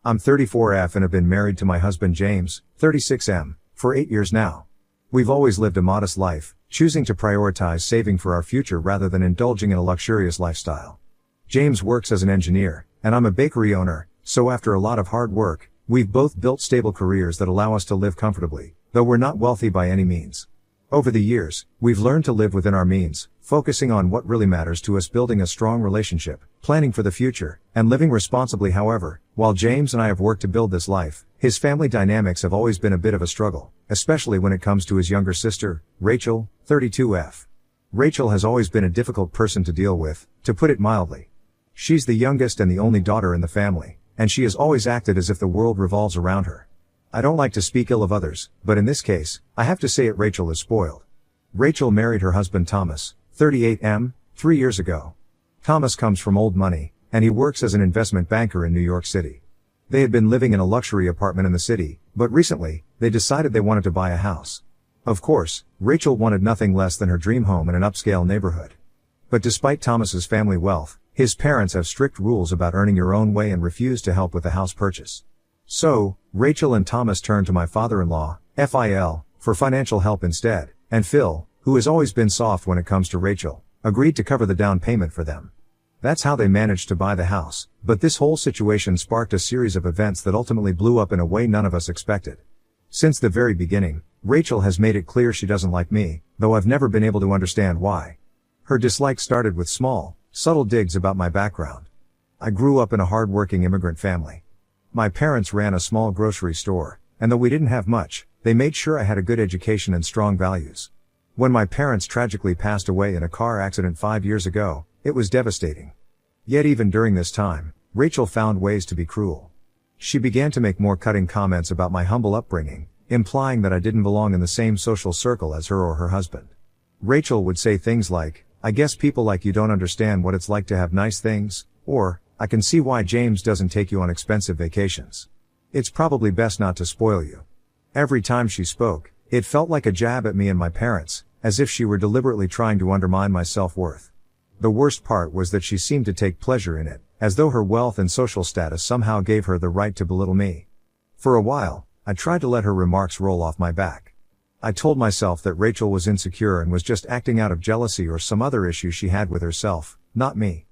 I'm 34F and have been married to my husband James, 36M, for 8 years now. We've always lived a modest life, choosing to prioritize saving for our future rather than indulging in a luxurious lifestyle. James works as an engineer, and I'm a bakery owner, so after a lot of hard work, we've both built stable careers that allow us to live comfortably, though we're not wealthy by any means. Over the years, we've learned to live within our means, focusing on what really matters to us, building a strong relationship, planning for the future, and living responsibly. However, while James and I have worked to build this life, his family dynamics have always been a bit of a struggle, especially when it comes to his younger sister, Rachel, 32F. Rachel has always been a difficult person to deal with, to put it mildly. She's the youngest and the only daughter in the family, and she has always acted as if the world revolves around her. I don't like to speak ill of others, but in this case, I have to say it. Rachel is spoiled. Rachel married her husband Thomas, 38M, 3 years ago. Thomas comes from old money, and he works as an investment banker in New York City. They had been living in a luxury apartment in the city, but recently, they decided they wanted to buy a house. Of course, Rachel wanted nothing less than her dream home in an upscale neighborhood. But despite Thomas's family wealth, his parents have strict rules about earning your own way and refuse to help with the house purchase. So, Rachel and Thomas turned to my father-in-law, Phil, for financial help instead, and Phil, who has always been soft when it comes to Rachel, agreed to cover the down payment for them. That's how they managed to buy the house, but this whole situation sparked a series of events that ultimately blew up in a way none of us expected. Since the very beginning, Rachel has made it clear she doesn't like me, though I've never been able to understand why. Her dislike started with small, subtle digs about my background. I grew up in a hard-working immigrant family. My parents ran a small grocery store, and though we didn't have much, they made sure I had a good education and strong values. When my parents tragically passed away in a car accident 5 years ago, it was devastating. Yet even during this time, Rachel found ways to be cruel. She began to make more cutting comments about my humble upbringing, implying that I didn't belong in the same social circle as her or her husband. Rachel would say things like, "I guess people like you don't understand what it's like to have nice things," or, "I can see why James doesn't take you on expensive vacations. It's probably best not to spoil you." Every time she spoke, it felt like a jab at me and my parents, as if she were deliberately trying to undermine my self-worth. The worst part was that she seemed to take pleasure in it, as though her wealth and social status somehow gave her the right to belittle me. For a while, I tried to let her remarks roll off my back. I told myself that Rachel was insecure and was just acting out of jealousy or some other issue she had with herself, not me.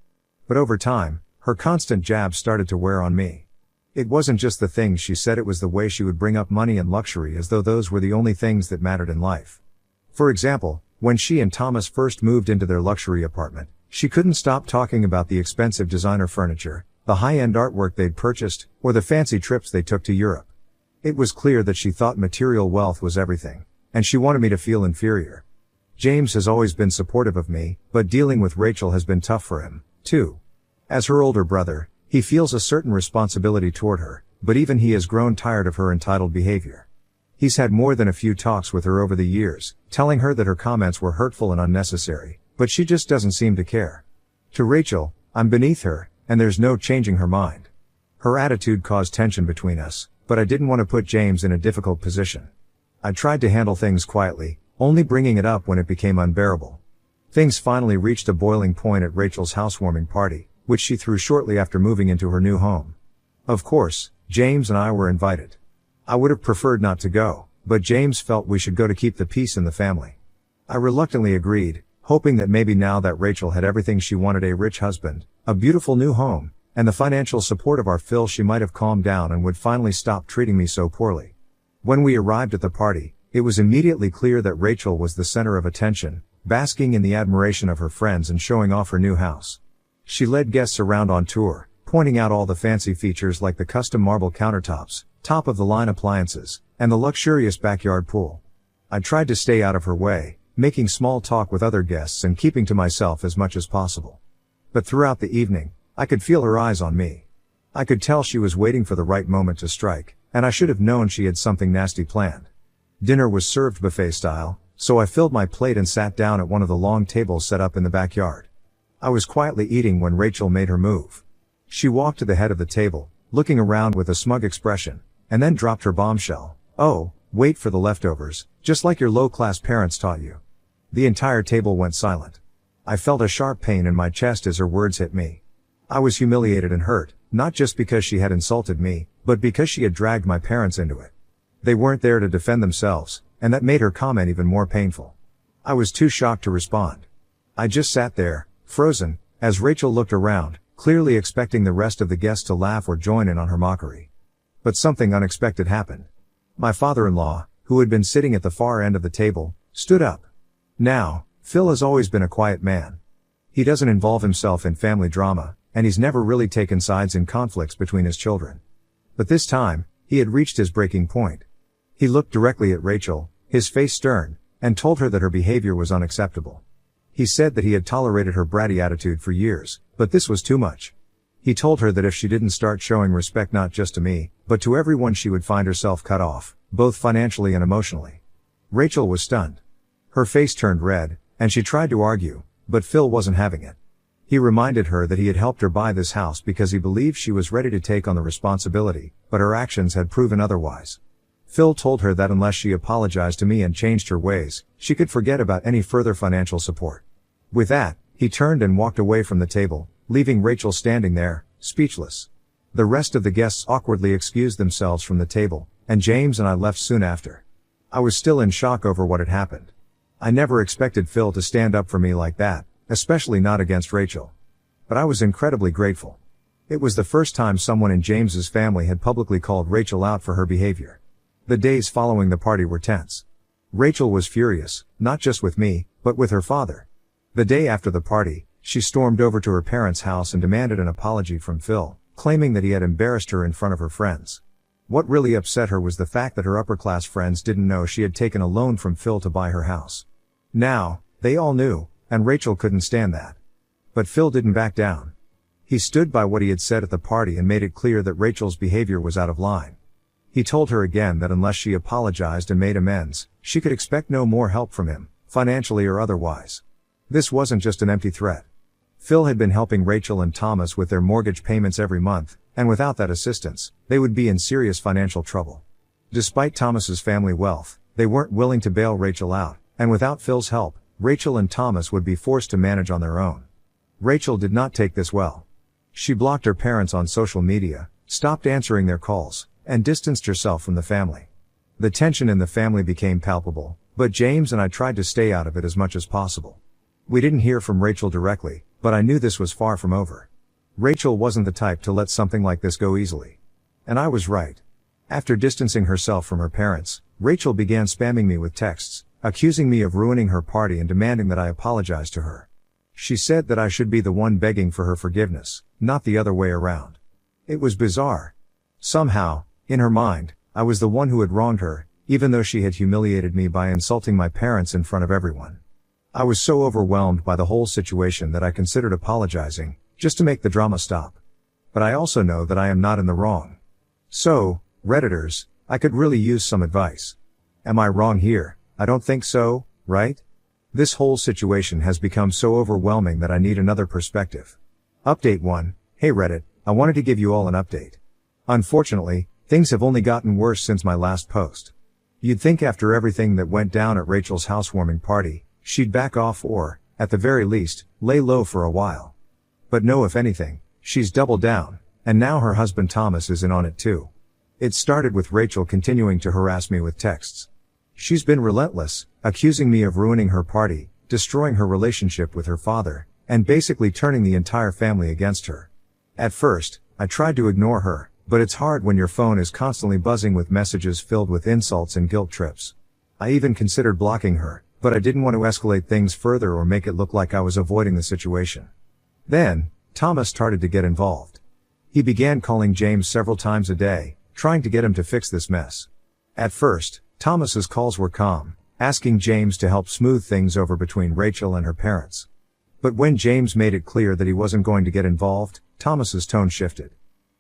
But over time, her constant jabs started to wear on me. It wasn't just the things she said, it was the way she would bring up money and luxury as though those were the only things that mattered in life. For example, when she and Thomas first moved into their luxury apartment, she couldn't stop talking about the expensive designer furniture, the high-end artwork they'd purchased, or the fancy trips they took to Europe. It was clear that she thought material wealth was everything, and she wanted me to feel inferior. James has always been supportive of me, but dealing with Rachel has been tough for him, too. As her older brother, he feels a certain responsibility toward her, but even he has grown tired of her entitled behavior. He's had more than a few talks with her over the years, telling her that her comments were hurtful and unnecessary, but she just doesn't seem to care. To Rachel, I'm beneath her, and there's no changing her mind. Her attitude caused tension between us, but I didn't want to put James in a difficult position. I tried to handle things quietly, only bringing it up when it became unbearable. Things finally reached a boiling point at Rachel's housewarming party, which she threw shortly after moving into her new home. Of course, James and I were invited. I would have preferred not to go, but James felt we should go to keep the peace in the family. I reluctantly agreed, hoping that maybe now that Rachel had everything she wanted, a rich husband, a beautiful new home, and the financial support of our Phil, she might have calmed down and would finally stop treating me so poorly. When we arrived at the party, it was immediately clear that Rachel was the center of attention, basking in the admiration of her friends and showing off her new house. She led guests around on tour, pointing out all the fancy features like the custom marble countertops, top-of-the-line appliances, and the luxurious backyard pool. I tried to stay out of her way, making small talk with other guests and keeping to myself as much as possible. But throughout the evening, I could feel her eyes on me. I could tell she was waiting for the right moment to strike, and I should have known she had something nasty planned. Dinner was served buffet style, so I filled my plate and sat down at one of the long tables set up in the backyard. I was quietly eating when Rachel made her move. She walked to the head of the table, looking around with a smug expression, and then dropped her bombshell. "Oh, wait for the leftovers, just like your low-class parents taught you." The entire table went silent. I felt a sharp pain in my chest as her words hit me. I was humiliated and hurt, not just because she had insulted me, But because she had dragged my parents into it. They weren't there to defend themselves, and that made her comment even more painful. I was too shocked to respond. I just sat there, frozen, as Rachel looked around, clearly expecting the rest of the guests to laugh or join in on her mockery. But something unexpected happened. My father-in-law, who had been sitting at the far end of the table, stood up. Now, Phil has always been a quiet man. He doesn't involve himself in family drama, and he's never really taken sides in conflicts between his children. But this time, he had reached his breaking point. He looked directly at Rachel, his face stern, and told her that her behavior was unacceptable. He said that he had tolerated her bratty attitude for years, but this was too much. He told her that if she didn't start showing respect not just to me, but to everyone, she would find herself cut off, both financially and emotionally. Rachel was stunned. Her face turned red, and she tried to argue, but Phil wasn't having it. He reminded her that he had helped her buy this house because he believed she was ready to take on the responsibility, but her actions had proven otherwise. Phil told her that unless she apologized to me and changed her ways, she could forget about any further financial support. With that, he turned and walked away from the table, leaving Rachel standing there, speechless. The rest of the guests awkwardly excused themselves from the table, and James and I left soon after. I was still in shock over what had happened. I never expected Phil to stand up for me like that, especially not against Rachel. But I was incredibly grateful. It was the first time someone in James's family had publicly called Rachel out for her behavior. The days following the party were tense. Rachel was furious, not just with me, but with her father. The day after the party, she stormed over to her parents' house and demanded an apology from Phil, claiming that he had embarrassed her in front of her friends. What really upset her was the fact that her upper-class friends didn't know she had taken a loan from Phil to buy her house. Now, they all knew, and Rachel couldn't stand that. But Phil didn't back down. He stood by what he had said at the party and made it clear that Rachel's behavior was out of line. He told her again that unless she apologized and made amends, she could expect no more help from him, financially or otherwise. This wasn't just an empty threat. Phil had been helping Rachel and Thomas with their mortgage payments every month, and without that assistance, they would be in serious financial trouble. Despite Thomas's family wealth, they weren't willing to bail Rachel out, and without Phil's help, Rachel and Thomas would be forced to manage on their own. Rachel did not take this well. She blocked her parents on social media, stopped answering their calls, and distanced herself from the family. The tension in the family became palpable, but James and I tried to stay out of it as much as possible. We didn't hear from Rachel directly, but I knew this was far from over. Rachel wasn't the type to let something like this go easily. And I was right. After distancing herself from her parents, Rachel began spamming me with texts, accusing me of ruining her party and demanding that I apologize to her. She said that I should be the one begging for her forgiveness, not the other way around. It was bizarre. Somehow, in her mind, I was the one who had wronged her, even though she had humiliated me by insulting my parents in front of everyone. I was so overwhelmed by the whole situation that I considered apologizing, just to make the drama stop. But I also know that I am not in the wrong. So, Redditors, I could really use some advice. Am I wrong here? I don't think so, right? This whole situation has become so overwhelming that I need another perspective. Update 1. Hey Reddit, I wanted to give you all an update. Unfortunately, things have only gotten worse since my last post. You'd think after everything that went down at Rachel's housewarming party, she'd back off or, at the very least, lay low for a while. But no, if anything, she's doubled down, and now her husband Thomas is in on it too. It started with Rachel continuing to harass me with texts. She's been relentless, accusing me of ruining her party, destroying her relationship with her father, and basically turning the entire family against her. At first, I tried to ignore her, but it's hard when your phone is constantly buzzing with messages filled with insults and guilt trips. I even considered blocking her, but I didn't want to escalate things further or make it look like I was avoiding the situation. Then, Thomas started to get involved. He began calling James several times a day, trying to get him to fix this mess. At first, Thomas's calls were calm, asking James to help smooth things over between Rachel and her parents. But when James made it clear that he wasn't going to get involved, Thomas's tone shifted.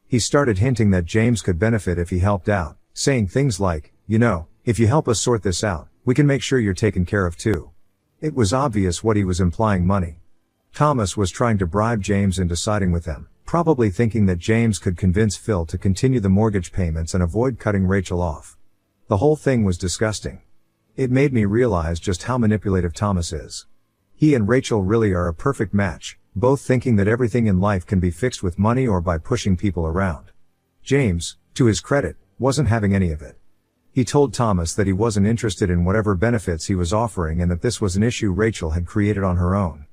He started hinting that James could benefit if he helped out, saying things like, if you help us sort this out, we can make sure you're taken care of too. It was obvious what he was implying: money. Thomas was trying to bribe James into siding with them, probably thinking that James could convince Phil to continue the mortgage payments and avoid cutting Rachel off. The whole thing was disgusting. It made me realize just how manipulative Thomas is. He and Rachel really are a perfect match, both thinking that everything in life can be fixed with money or by pushing people around. James, To his credit, wasn't having any of it. He told Thomas that he wasn't interested in whatever benefits he was offering and that this was an issue Rachel had created on her own.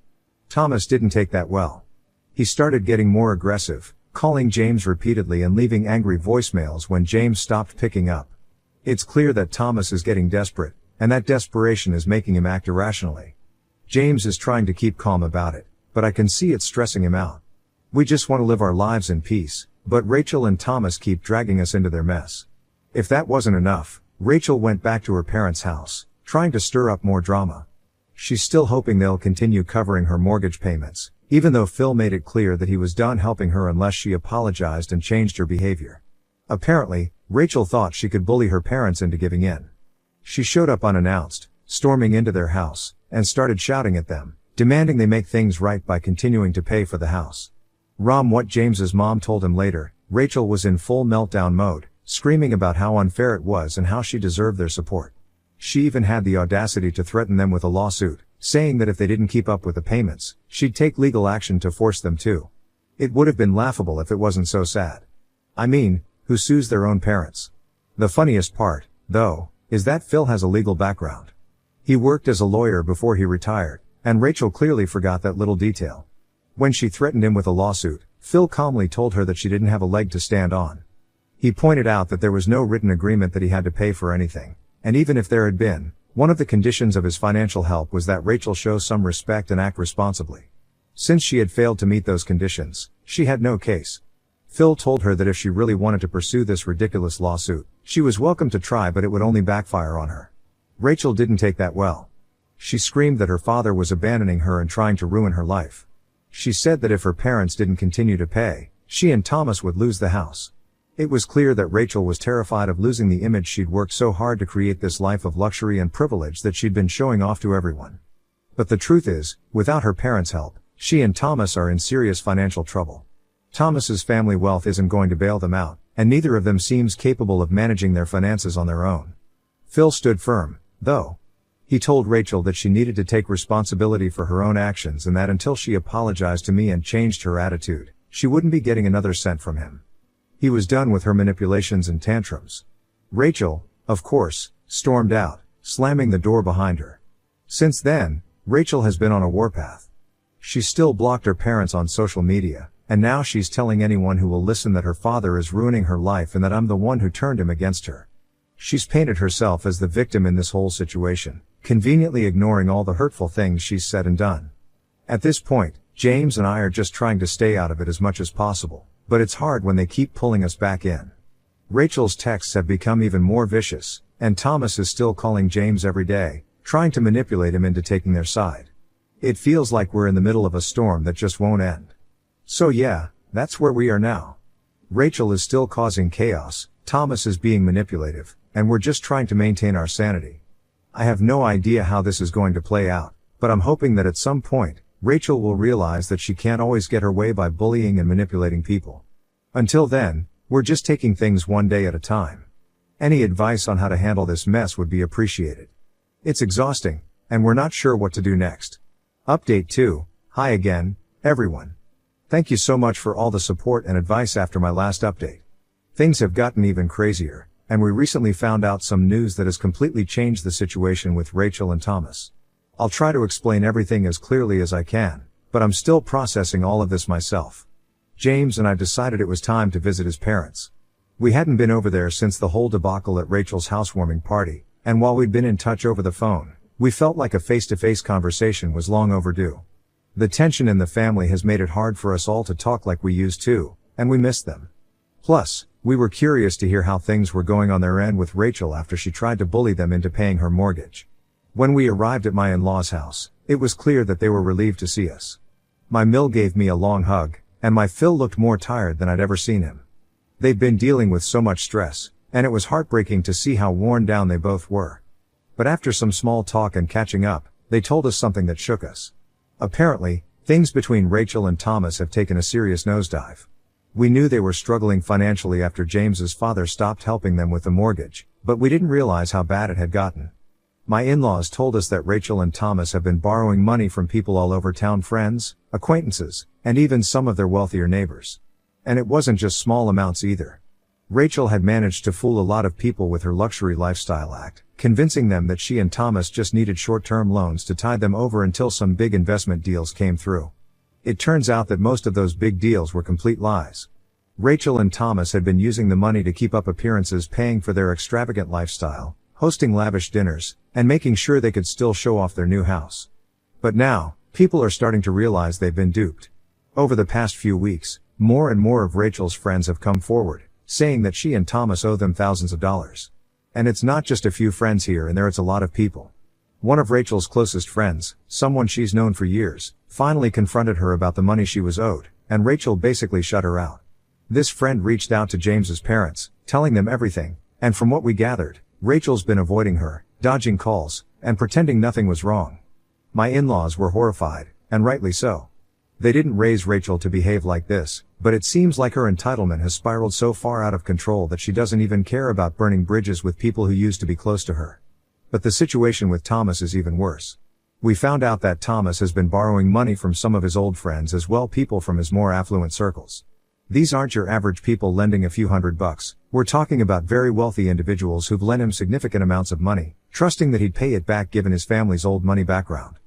Thomas didn't take that well. He started getting more aggressive, calling James repeatedly and leaving angry voicemails when James stopped picking up. It's clear that Thomas is getting desperate, and that desperation is making him act irrationally. James is trying to keep calm about it, but I can see it's stressing him out. We just want to live our lives in peace, but Rachel and Thomas keep dragging us into their mess. If that wasn't enough, Rachel went back to her parents' house, trying to stir up more drama. She's still hoping they'll continue covering her mortgage payments, even though Phil made it clear that he was done helping her unless she apologized and changed her behavior. Apparently, Rachel thought she could bully her parents into giving in. She showed up unannounced, storming into their house, and started shouting at them, demanding they make things right by continuing to pay for the house. What James's mom told him later, Rachel was in full meltdown mode, screaming about how unfair it was and how she deserved their support. She even had the audacity to threaten them with a lawsuit, saying that if they didn't keep up with the payments, she'd take legal action to force them to. It would have been laughable if it wasn't so sad. I mean, who sues their own parents? The funniest part, though, is that Phil has a legal background. He worked as a lawyer before he retired, and Rachel clearly forgot that little detail. When she threatened him with a lawsuit, Phil calmly told her that she didn't have a leg to stand on. He pointed out that there was no written agreement that he had to pay for anything, and even if there had been, one of the conditions of his financial help was that Rachel show some respect and act responsibly. Since she had failed to meet those conditions, she had no case. Phil told her that if she really wanted to pursue this ridiculous lawsuit, she was welcome to try, but it would only backfire on her. Rachel didn't take that well. She screamed that her father was abandoning her and trying to ruin her life. She said that if her parents didn't continue to pay, she and Thomas would lose the house. It was clear that Rachel was terrified of losing the image she'd worked so hard to create, this life of luxury and privilege that she'd been showing off to everyone. But the truth is, without her parents' help, she and Thomas are in serious financial trouble. Thomas's family wealth isn't going to bail them out, and neither of them seems capable of managing their finances on their own. Phil stood firm, though. He told Rachel that she needed to take responsibility for her own actions and that until she apologized to me and changed her attitude, she wouldn't be getting another cent from him. He was done with her manipulations and tantrums. Rachel, of course, stormed out, slamming the door behind her. Since then, Rachel has been on a warpath. She's still blocked her parents on social media, and now she's telling anyone who will listen that her father is ruining her life and that I'm the one who turned him against her. She's painted herself as the victim in this whole situation, conveniently ignoring all the hurtful things she's said and done. At this point, James and I are just trying to stay out of it as much as possible, but it's hard when they keep pulling us back in. Rachel's texts have become even more vicious, and Thomas is still calling James every day, trying to manipulate him into taking their side. It feels like we're in the middle of a storm that just won't end. So yeah, that's where we are now. Rachel is still causing chaos, Thomas is being manipulative, and we're just trying to maintain our sanity. I have no idea how this is going to play out, but I'm hoping that at some point, Rachel will realize that she can't always get her way by bullying and manipulating people. Until then, we're just taking things one day at a time. Any advice on how to handle this mess would be appreciated. It's exhausting, and we're not sure what to do next. Update 2. Hi again, everyone. Thank you so much for all the support and advice after my last update. Things have gotten even crazier, and we recently found out some news that has completely changed the situation with Rachel and Thomas. I'll try to explain everything as clearly as I can, but I'm still processing all of this myself. James and I decided it was time to visit his parents. We hadn't been over there since the whole debacle at Rachel's housewarming party, and while we'd been in touch over the phone, we felt like a face-to-face conversation was long overdue. The tension in the family has made it hard for us all to talk like we used to, and we missed them. Plus, we were curious to hear how things were going on their end with Rachel after she tried to bully them into paying her mortgage. When we arrived at my in-laws' house, it was clear that they were relieved to see us. My Mill gave me a long hug, and my Phil looked more tired than I'd ever seen him. They've been dealing with so much stress, and it was heartbreaking to see how worn down they both were. But after some small talk and catching up, they told us something that shook us. Apparently, things between Rachel and Thomas have taken a serious nosedive. We knew they were struggling financially after James's father stopped helping them with the mortgage, but we didn't realize how bad it had gotten. My in-laws told us that Rachel and Thomas have been borrowing money from people all over town, friends, acquaintances, and even some of their wealthier neighbors. And it wasn't just small amounts either. Rachel had managed to fool a lot of people with her luxury lifestyle act, convincing them that she and Thomas just needed short-term loans to tide them over until some big investment deals came through. It turns out that most of those big deals were complete lies. Rachel and Thomas had been using the money to keep up appearances, paying for their extravagant lifestyle, hosting lavish dinners, and making sure they could still show off their new house. But now, people are starting to realize they've been duped. Over the past few weeks, more and more of Rachel's friends have come forward, saying that she and Thomas owe them thousands of dollars. And it's not just a few friends here and there, it's a lot of people. One of Rachel's closest friends, someone she's known for years, finally confronted her about the money she was owed, and Rachel basically shut her out. This friend reached out to James's parents, telling them everything, and from what we gathered, Rachel's been avoiding her, dodging calls, and pretending nothing was wrong. My in-laws were horrified, and rightly so. They didn't raise Rachel to behave like this, but it seems like her entitlement has spiraled so far out of control that she doesn't even care about burning bridges with people who used to be close to her. But the situation with Thomas is even worse. We found out that Thomas has been borrowing money from some of his old friends as well, people from his more affluent circles. These aren't your average people lending a few $100. We're talking about very wealthy individuals who've lent him significant amounts of money, trusting that he'd pay it back given his family's old money background.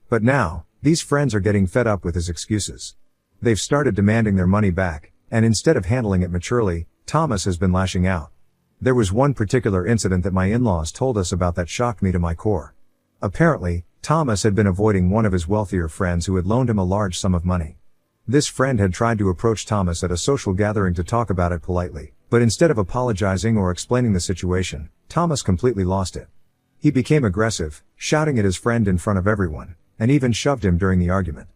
But now, these friends are getting fed up with his excuses. They've started demanding their money back, and instead of handling it maturely, Thomas has been lashing out. There was one particular incident that my in-laws told us about that shocked me to my core. Apparently, Thomas had been avoiding one of his wealthier friends who had loaned him a large sum of money. This friend had tried to approach Thomas at a social gathering to talk about it politely, but instead of apologizing or explaining the situation, Thomas completely lost it. He became aggressive, shouting at his friend in front of everyone, and even shoved him during the argument.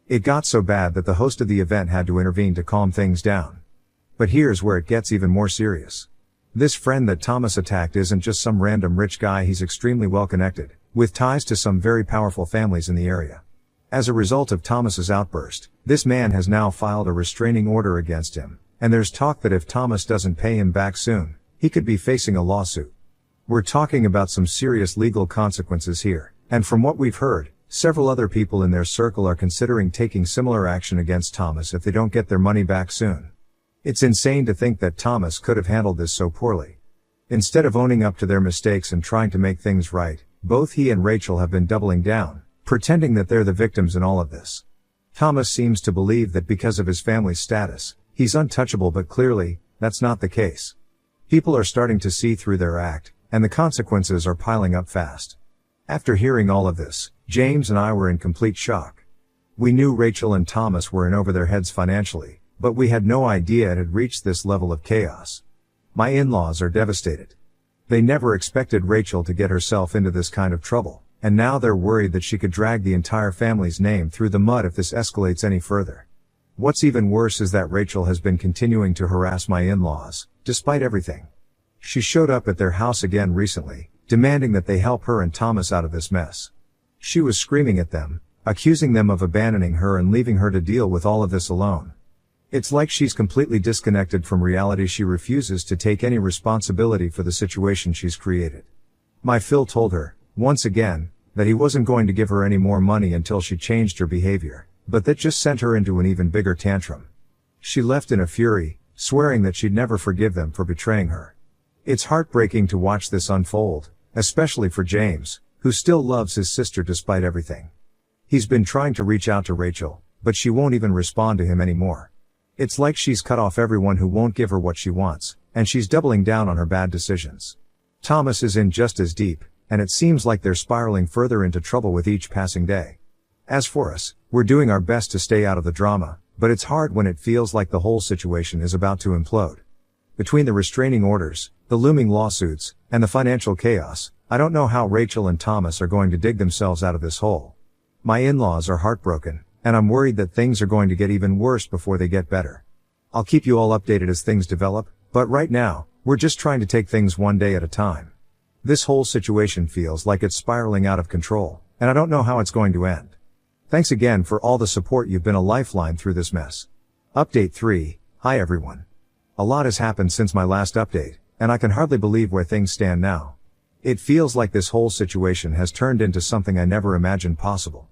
It got so bad that the host of the event had to intervene to calm things down. But here's where it gets even more serious. This friend that Thomas attacked isn't just some random rich guy, he's extremely well connected, with ties to some very powerful families in the area. As a result of Thomas's outburst, this man has now filed a restraining order against him, and there's talk that if Thomas doesn't pay him back soon, he could be facing a lawsuit. We're talking about some serious legal consequences here, and from what we've heard, several other people in their circle are considering taking similar action against Thomas if they don't get their money back soon. It's insane to think that Thomas could have handled this so poorly. Instead of owning up to their mistakes and trying to make things right, both he and Rachel have been doubling down, pretending that they're the victims in all of this. Thomas seems to believe that because of his family's status, he's untouchable, but clearly, that's not the case. People are starting to see through their act, and the consequences are piling up fast. After hearing all of this, James and I were in complete shock. We knew Rachel and Thomas were in over their heads financially, but we had no idea it had reached this level of chaos. My in-laws are devastated. They never expected Rachel to get herself into this kind of trouble, and now they're worried that she could drag the entire family's name through the mud if this escalates any further. What's even worse is that Rachel has been continuing to harass my in-laws, despite everything. She showed up at their house again recently, demanding that they help her and Thomas out of this mess. She was screaming at them, accusing them of abandoning her and leaving her to deal with all of this alone. It's like she's completely disconnected from reality. She refuses to take any responsibility for the situation she's created. My Phil told her, once again, that he wasn't going to give her any more money until she changed her behavior, but that just sent her into an even bigger tantrum. She left in a fury, swearing that she'd never forgive them for betraying her. It's heartbreaking to watch this unfold, especially for James, who still loves his sister despite everything. He's been trying to reach out to Rachel, but she won't even respond to him anymore. It's like she's cut off everyone who won't give her what she wants, and she's doubling down on her bad decisions. Thomas is in just as deep, and it seems like they're spiraling further into trouble with each passing day. As for us, we're doing our best to stay out of the drama, but it's hard when it feels like the whole situation is about to implode. Between the restraining orders, the looming lawsuits, and the financial chaos, I don't know how Rachel and Thomas are going to dig themselves out of this hole. My in-laws are heartbroken, and I'm worried that things are going to get even worse before they get better. I'll keep you all updated as things develop, but right now, we're just trying to take things one day at a time. This whole situation feels like it's spiraling out of control, and I don't know how it's going to end. Thanks again for all the support. You've been a lifeline through this mess. Update 3. Hi everyone. A lot has happened since my last update, and I can hardly believe where things stand now. It feels like this whole situation has turned into something I never imagined possible.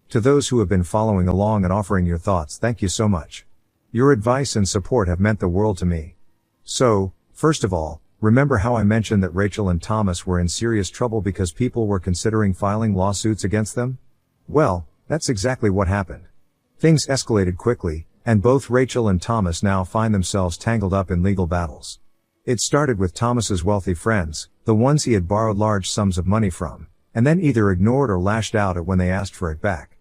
To those who have been following along and offering your thoughts, thank you so much. Your advice and support have meant the world to me. So, First of all, remember how I mentioned that Rachel and Thomas were in serious trouble because people were considering filing lawsuits against them? Well, that's exactly what happened. Things escalated quickly, and both Rachel and Thomas now find themselves tangled up in legal battles. It started with Thomas's wealthy friends, the ones he had borrowed large sums of money from, and then either ignored or lashed out at when they asked for it back.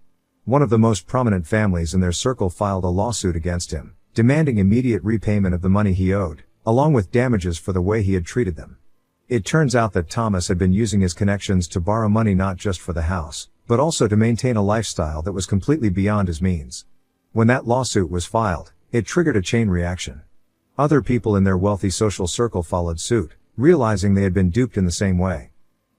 One of the most prominent families in their circle filed a lawsuit against him, demanding immediate repayment of the money he owed, along with damages for the way he had treated them. It turns out that Thomas had been using his connections to borrow money not just for the house, but also to maintain a lifestyle that was completely beyond his means. When that lawsuit was filed, it triggered a chain reaction. Other people in their wealthy social circle followed suit, realizing they had been duped in the same way.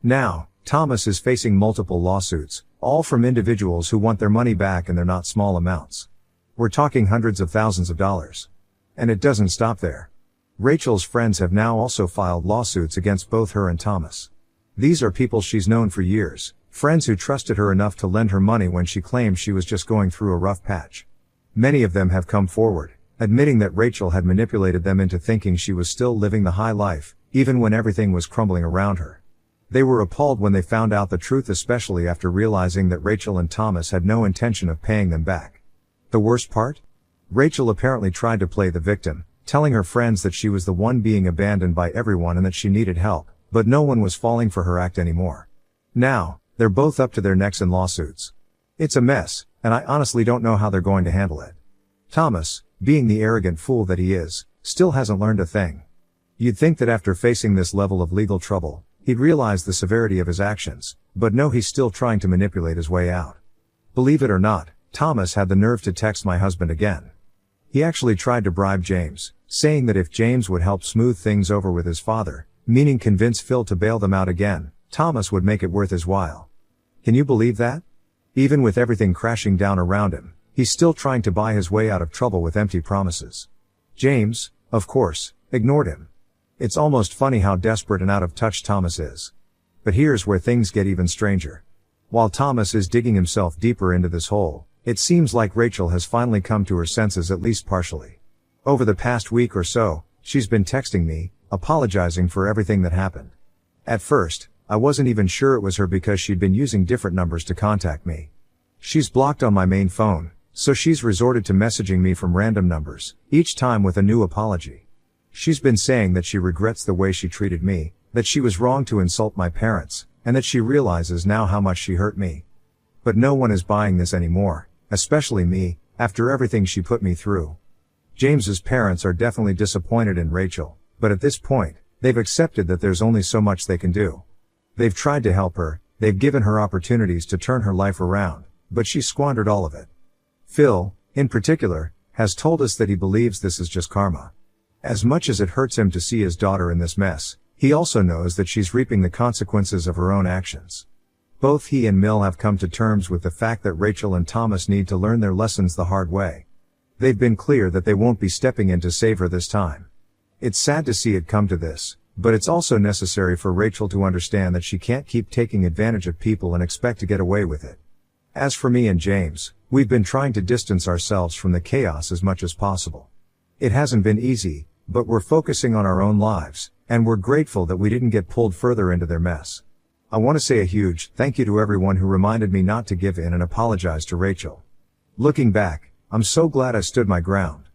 Now, Thomas is facing multiple lawsuits, all from individuals who want their money back, and they're not small amounts. We're talking hundreds of thousands of dollars. And it doesn't stop there. Rachel's friends have now also filed lawsuits against both her and Thomas. These are people she's known for years, friends who trusted her enough to lend her money when she claimed she was just going through a rough patch. Many of them have come forward, admitting that Rachel had manipulated them into thinking she was still living the high life, even when everything was crumbling around her. They were appalled when they found out the truth, especially after realizing that Rachel and Thomas had no intention of paying them back. The worst part? Rachel apparently tried to play the victim, telling her friends that she was the one being abandoned by everyone and that she needed help, but no one was falling for her act anymore. Now, they're both up to their necks in lawsuits. It's a mess, and I honestly don't know how they're going to handle it. Thomas, being the arrogant fool that he is, still hasn't learned a thing. You'd think that after facing this level of legal trouble, he'd realize the severity of his actions, but no, he's still trying to manipulate his way out. Believe it or not, Thomas had the nerve to text my husband again. He actually tried to bribe James, saying that if James would help smooth things over with his father, meaning convince Phil to bail them out again, Thomas would make it worth his while. Can you believe that? Even with everything crashing down around him, he's still trying to buy his way out of trouble with empty promises. James, of course, ignored him. It's almost funny how desperate and out of touch Thomas is. But here's where things get even stranger. While Thomas is digging himself deeper into this hole, it seems like Rachel has finally come to her senses, at least partially. Over the past week or so, she's been texting me, apologizing for everything that happened. At first, I wasn't even sure it was her because she'd been using different numbers to contact me. She's blocked on my main phone, so she's resorted to messaging me from random numbers, each time with a new apology. She's been saying that she regrets the way she treated me, that she was wrong to insult my parents, and that she realizes now how much she hurt me. But no one is buying this anymore, especially me, after everything she put me through. James's parents are definitely disappointed in Rachel, but at this point, they've accepted that there's only so much they can do. They've tried to help her, they've given her opportunities to turn her life around, but she squandered all of it. Phil, in particular, has told us that he believes this is just karma. As much as it hurts him to see his daughter in this mess, he also knows that she's reaping the consequences of her own actions. Both he and Mill have come to terms with the fact that Rachel and Thomas need to learn their lessons the hard way. They've been clear that they won't be stepping in to save her this time. It's sad to see it come to this, but it's also necessary for Rachel to understand that she can't keep taking advantage of people and expect to get away with it. As for me and James, we've been trying to distance ourselves from the chaos as much as possible. It hasn't been easy, but we're focusing on our own lives, and we're grateful that we didn't get pulled further into their mess. I want to say a huge thank you to everyone who reminded me not to give in and apologize to Rachel. Looking back, I'm so glad I stood my ground.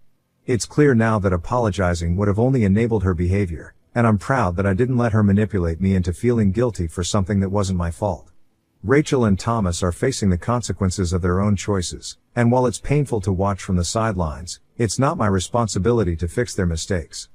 It's clear now that apologizing would have only enabled her behavior, and I'm proud that I didn't let her manipulate me into feeling guilty for something that wasn't my fault. Rachel and Thomas are facing the consequences of their own choices, and while it's painful to watch from the sidelines, it's not my responsibility to fix their mistakes.